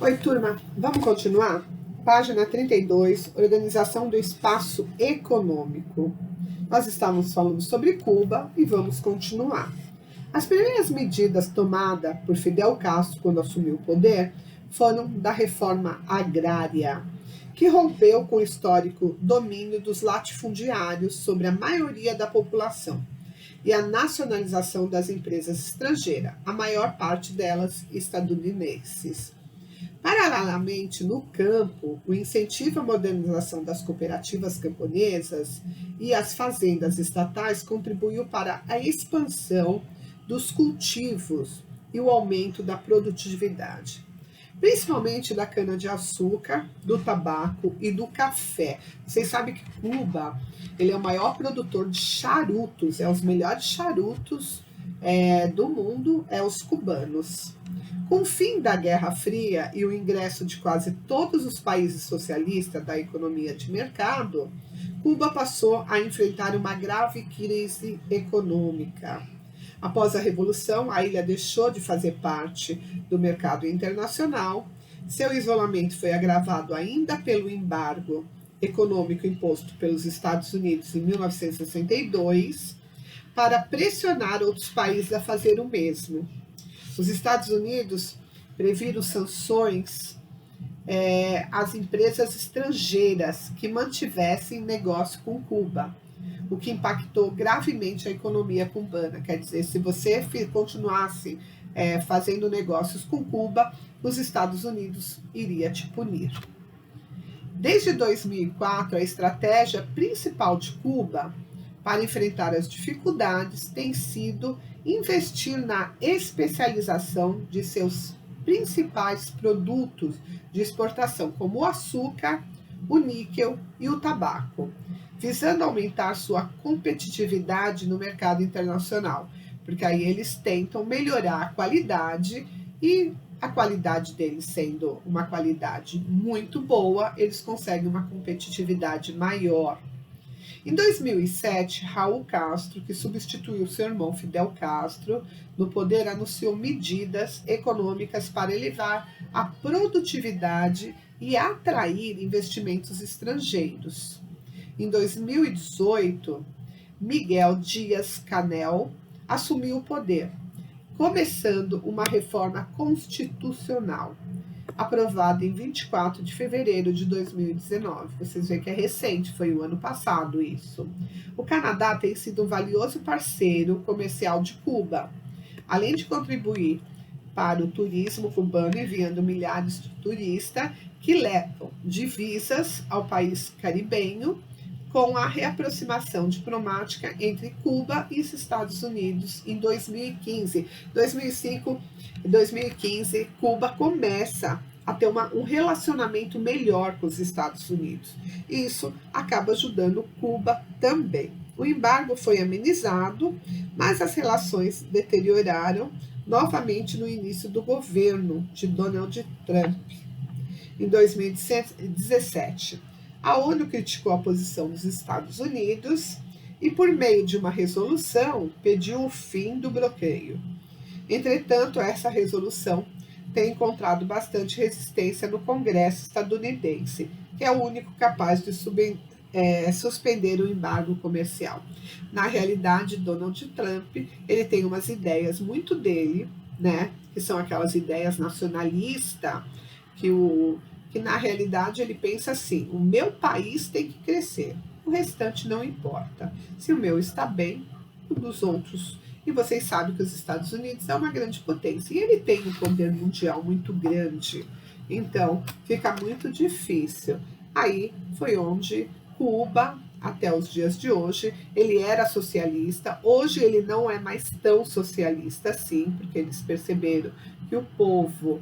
Oi, turma, vamos continuar? Página 32, Organização do Espaço Econômico. Nós estávamos falando sobre Cuba e vamos continuar. As primeiras medidas tomadas por Fidel Castro quando assumiu o poder foram da reforma agrária, que rompeu com o histórico domínio dos latifundiários sobre a maioria da população e a nacionalização das empresas estrangeiras, a maior parte delas estadunidenses. Paralelamente, no campo, o incentivo à modernização das cooperativas camponesas e as fazendas estatais contribuiu para a expansão dos cultivos e o aumento da produtividade, principalmente da cana-de-açúcar, do tabaco e do café. Vocês sabem que Cuba ele é o maior produtor de charutos, os melhores charutos do mundo, os cubanos. Com o fim da Guerra Fria e o ingresso de quase todos os países socialistas da economia de mercado, Cuba passou a enfrentar uma grave crise econômica. Após a Revolução, a ilha deixou de fazer parte do mercado internacional. Seu isolamento foi agravado ainda pelo embargo econômico imposto pelos Estados Unidos em 1962, para pressionar outros países a fazer o mesmo. Os Estados Unidos previram sanções às empresas estrangeiras que mantivessem negócio com Cuba, o que impactou gravemente a economia cubana. Quer dizer, se você continuasse fazendo negócios com Cuba, os Estados Unidos iria te punir. Desde 2004, a estratégia principal de Cuba para enfrentar as dificuldades tem sido investir na especialização de seus principais produtos de exportação, como o açúcar, o níquel e o tabaco, visando aumentar sua competitividade no mercado internacional, porque aí eles tentam melhorar a qualidade, e a qualidade deles sendo uma qualidade muito boa, eles conseguem uma competitividade maior. Em 2007, Raul Castro, que substituiu seu irmão Fidel Castro no poder, anunciou medidas econômicas para elevar a produtividade e atrair investimentos estrangeiros. Em 2018, Miguel Díaz-Canel assumiu o poder, começando uma reforma constitucional, aprovada em 24 de fevereiro de 2019. Vocês veem que é recente, foi o ano passado isso. O Canadá tem sido um valioso parceiro comercial de Cuba, além de contribuir para o turismo cubano, enviando milhares de turistas que levam divisas ao país caribenho, com a reaproximação diplomática entre Cuba e os Estados Unidos em 2015. 2015, Cuba começa a ter um relacionamento melhor com os Estados Unidos. Isso acaba ajudando Cuba também. O embargo foi amenizado, mas as relações deterioraram novamente no início do governo de Donald Trump, em 2017. A ONU criticou a posição dos Estados Unidos e, por meio de uma resolução, pediu o fim do bloqueio. Entretanto, essa resolução tem encontrado bastante resistência no Congresso estadunidense, que é o único capaz de suspender o embargo comercial. Na realidade, Donald Trump ele tem umas ideias muito dele, né, que são aquelas ideias nacionalistas, que na realidade ele pensa assim: o meu país tem que crescer, o restante não importa. Se o meu está bem, o dos outros. E vocês sabem que os Estados Unidos é uma grande potência e ele tem um poder mundial muito grande, então fica muito difícil. Aí foi onde Cuba, até os dias de hoje, ele era socialista. Hoje ele não é mais tão socialista assim, porque eles perceberam que o povo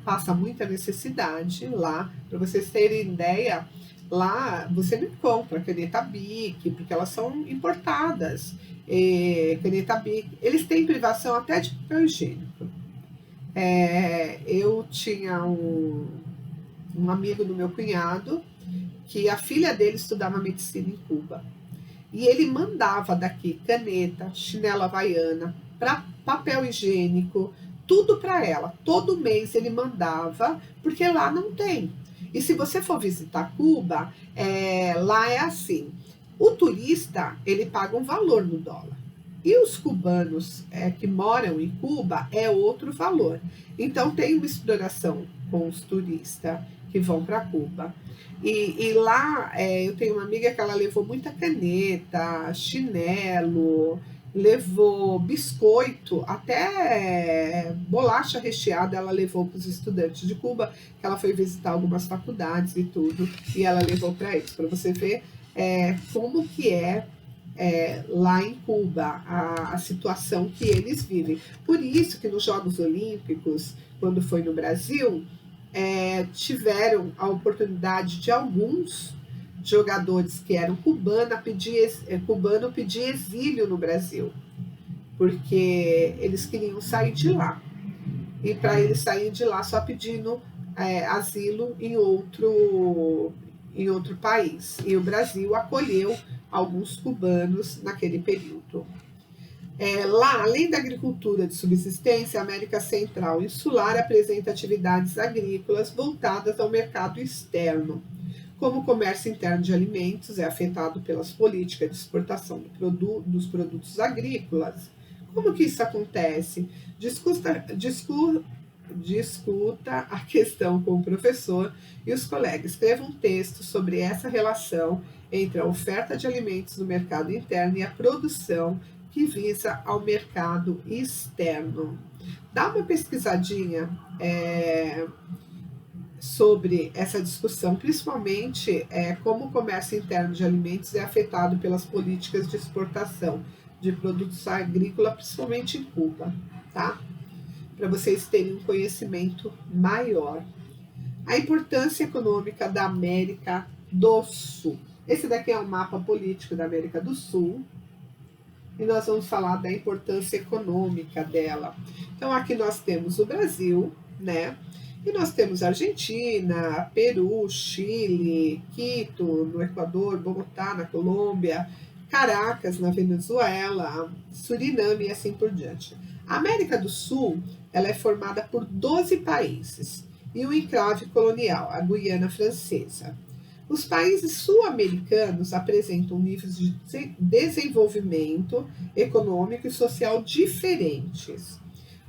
passa muita necessidade lá. Para vocês terem ideia, lá você não encontra caneta Bic, porque elas são importadas. Caneta Bic, eles têm privação até de papel higiênico. Eu tinha um amigo do meu cunhado, que a filha dele estudava medicina em Cuba. E ele mandava daqui caneta, chinela havaiana, papel higiênico, tudo para ela. Todo mês ele mandava, porque lá não tem. E se você for visitar Cuba, lá é assim: o turista ele paga um valor no dólar. E os cubanos que moram em Cuba é outro valor. Então tem uma exploração com os turistas que vão para Cuba. E lá eu tenho uma amiga que ela levou muita caneta, chinelo, levou biscoito, até bolacha recheada ela levou para os estudantes de Cuba, que ela foi visitar algumas faculdades e tudo, e ela levou para eles, para você ver como que lá em Cuba, a situação que eles vivem. Por isso que nos Jogos Olímpicos, quando foi no Brasil, tiveram a oportunidade de alguns jogadores que eram cubanos pedir exílio no Brasil, porque eles queriam sair de lá. E para eles saírem de lá só pedindo asilo em outro país. E o Brasil acolheu alguns cubanos naquele período. Lá, além da agricultura de subsistência, a América Central Insular apresenta atividades agrícolas voltadas ao mercado externo. Como o comércio interno de alimentos é afetado pelas políticas de exportação dos produtos agrícolas. Como que isso acontece? Discuta a questão com o professor e os colegas. Escreva um texto sobre essa relação entre a oferta de alimentos no mercado interno e a produção que visa ao mercado externo. Dá uma pesquisadinha sobre essa discussão, principalmente como o comércio interno de alimentos é afetado pelas políticas de exportação de produtos agrícolas, principalmente em Cuba, tá? Para vocês terem um conhecimento maior. A importância econômica da América do Sul. Esse daqui é um mapa político da América do Sul, e nós vamos falar da importância econômica dela. Então, aqui nós temos o Brasil, né? E nós temos Argentina, Peru, Chile, Quito, no Equador, Bogotá, na Colômbia, Caracas, na Venezuela, Suriname e assim por diante. A América do Sul, ela é formada por 12 países e um enclave colonial, a Guiana Francesa. Os países sul-americanos apresentam níveis de desenvolvimento econômico e social diferentes,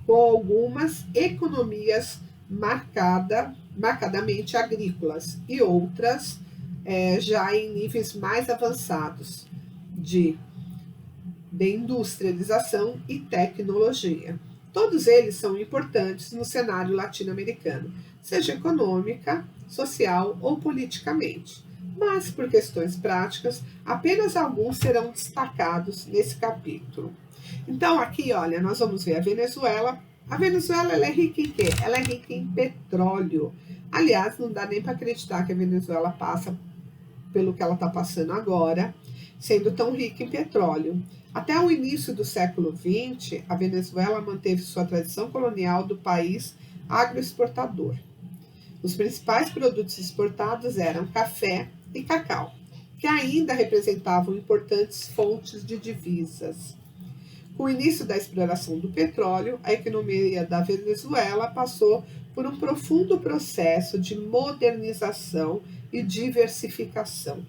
com algumas economias marcadamente agrícolas e outras já em níveis mais avançados de industrialização e tecnologia. Todos eles são importantes no cenário latino-americano, seja econômica, social ou politicamente. Mas, por questões práticas, apenas alguns serão destacados nesse capítulo. Então, aqui, olha, nós vamos ver a Venezuela. A Venezuela, ela é rica em quê? Ela é rica em petróleo. Aliás, não dá nem para acreditar que a Venezuela passa pelo que ela está passando agora, sendo tão rica em petróleo. Até o início do século XX, a Venezuela manteve sua tradição colonial do país agroexportador. Os principais produtos exportados eram café e cacau, que ainda representavam importantes fontes de divisas. Com o início da exploração do petróleo, a economia da Venezuela passou por um profundo processo de modernização e diversificação,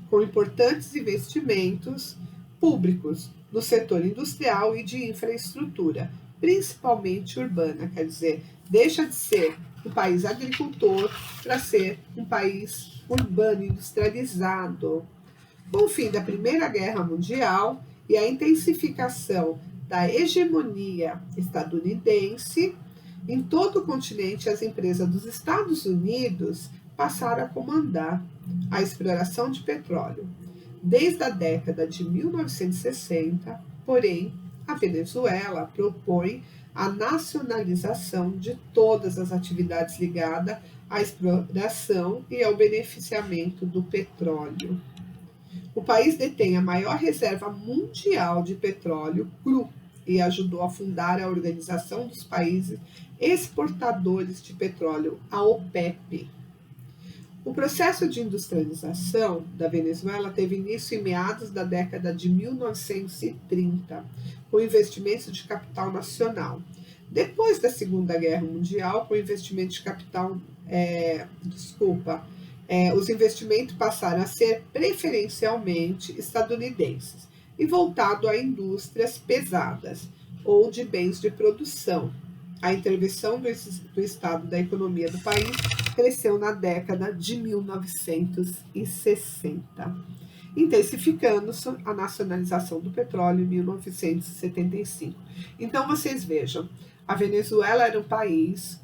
com importantes investimentos públicos no setor industrial e de infraestrutura, principalmente urbana, quer dizer, deixa de ser um país agricultor para ser um país urbano, industrializado. Com o fim da Primeira Guerra Mundial e a intensificação da hegemonia estadunidense, em todo o continente as empresas dos Estados Unidos passaram a comandar a exploração de petróleo. Desde a década de 1960, porém, a Venezuela propõe a nacionalização de todas as atividades ligadas à exploração e ao beneficiamento do petróleo. O país detém a maior reserva mundial de petróleo cru e ajudou a fundar a Organização dos Países Exportadores de Petróleo, a OPEP. O processo de industrialização da Venezuela teve início em meados da década de 1930, com investimentos de capital nacional. Depois da Segunda Guerra Mundial, com o investimento de capital, os investimentos passaram a ser preferencialmente estadunidenses e voltado a indústrias pesadas ou de bens de produção. A intervenção do Estado da economia do país cresceu na década de 1960, intensificando-se a nacionalização do petróleo em 1975. Então, vocês vejam, a Venezuela era um país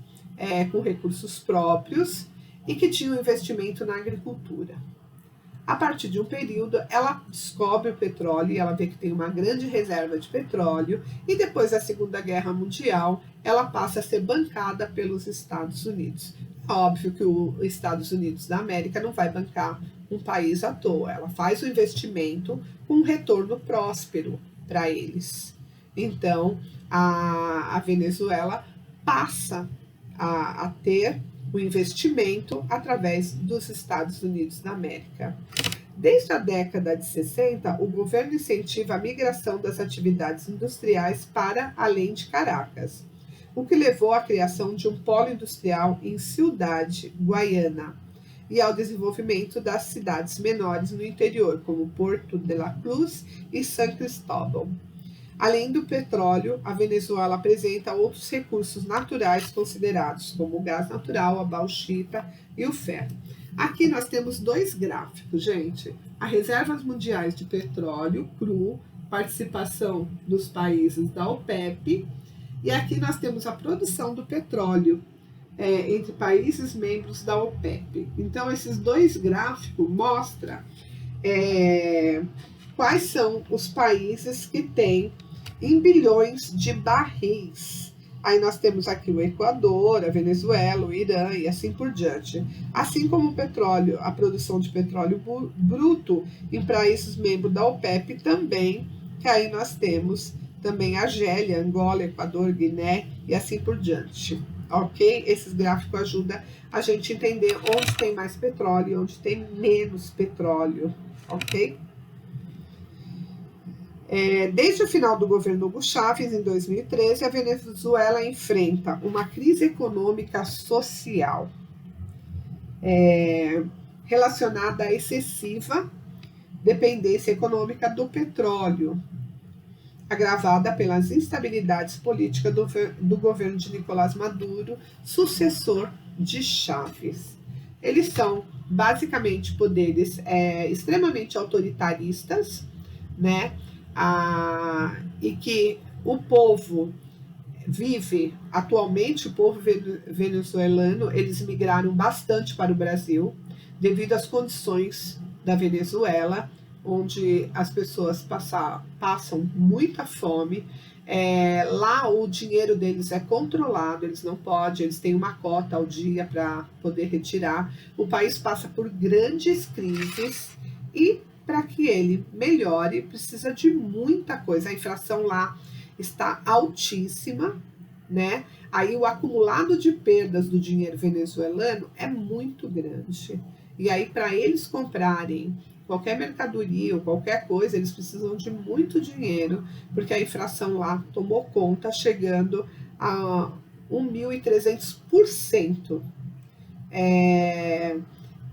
com recursos próprios e que tinha um investimento na agricultura. A partir de um período, ela descobre o petróleo e ela vê que tem uma grande reserva de petróleo, e depois da Segunda Guerra Mundial, ela passa a ser bancada pelos Estados Unidos. É óbvio que os Estados Unidos da América não vai bancar um país à toa, ela faz o investimento com um retorno próspero para eles. Então, a Venezuela passa a ter o investimento através dos Estados Unidos da América. Desde a década de 60, o governo incentiva a migração das atividades industriais para além de Caracas, o que levou à criação de um polo industrial em Ciudad Guayana e ao desenvolvimento das cidades menores no interior, como Porto de la Cruz e San Cristóbal. Além do petróleo, a Venezuela apresenta outros recursos naturais considerados, como o gás natural, a bauxita e o ferro. Aqui nós temos dois gráficos, gente. As reservas mundiais de petróleo cru, participação dos países da OPEP, e aqui nós temos a produção do petróleo entre países membros da OPEP. Então, esses dois gráficos mostram quais são os países que têm em bilhões de barris. Aí nós temos aqui o Equador, a Venezuela, o Irã e assim por diante. Assim como o petróleo, a produção de petróleo bruto em países membros da OPEP também, que aí nós temos também Argélia, Angola, Equador, Guiné e assim por diante. Ok? Esses gráficos ajudam a gente a entender onde tem mais petróleo e onde tem menos petróleo. Ok? Desde o final do governo Hugo Chávez, em 2013, a Venezuela enfrenta uma crise econômica social relacionada à excessiva dependência econômica do petróleo, agravada pelas instabilidades políticas do governo de Nicolás Maduro, sucessor de Chávez. Eles são, basicamente, poderes extremamente autoritaristas, né? E que o povo vive atualmente, o povo venezuelano, eles migraram bastante para o Brasil devido às condições da Venezuela, onde as pessoas passam muita fome. Lá o dinheiro deles é controlado, eles não podem, eles têm uma cota ao dia para poder retirar. O país passa por grandes crises e para que ele melhore, precisa de muita coisa. A inflação lá está altíssima, né? Aí o acumulado de perdas do dinheiro venezuelano é muito grande. E aí, para eles comprarem qualquer mercadoria ou qualquer coisa, eles precisam de muito dinheiro, porque a inflação lá tomou conta, chegando a 1.300%.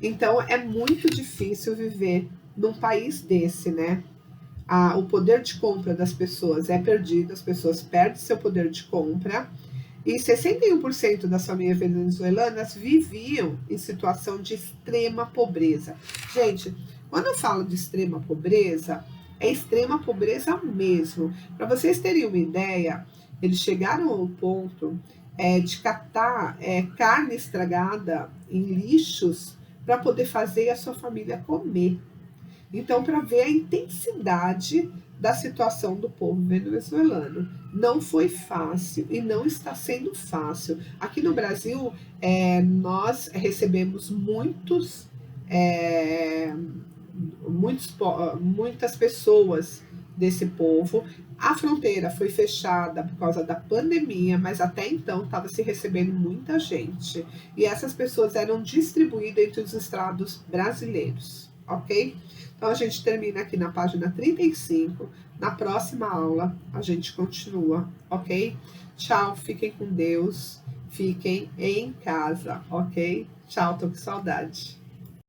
Então, é muito difícil viver num país desse, né? O poder de compra das pessoas é perdido, as pessoas perdem seu poder de compra, e 61% das famílias venezuelanas viviam em situação de extrema pobreza. Gente, quando eu falo de extrema pobreza, é extrema pobreza mesmo. Para vocês terem uma ideia, eles chegaram ao ponto de catar carne estragada em lixos para poder fazer a sua família comer. Então, para ver a intensidade da situação do povo venezuelano. Não foi fácil e não está sendo fácil. Aqui no Brasil, nós recebemos muitas pessoas desse povo. A fronteira foi fechada por causa da pandemia, mas até então estava se recebendo muita gente. E essas pessoas eram distribuídas entre os estados brasileiros. ok? Então, a gente termina aqui na página 35. Na próxima aula, a gente continua, ok? Tchau, fiquem com Deus, fiquem em casa, ok? Tchau, tô com saudade.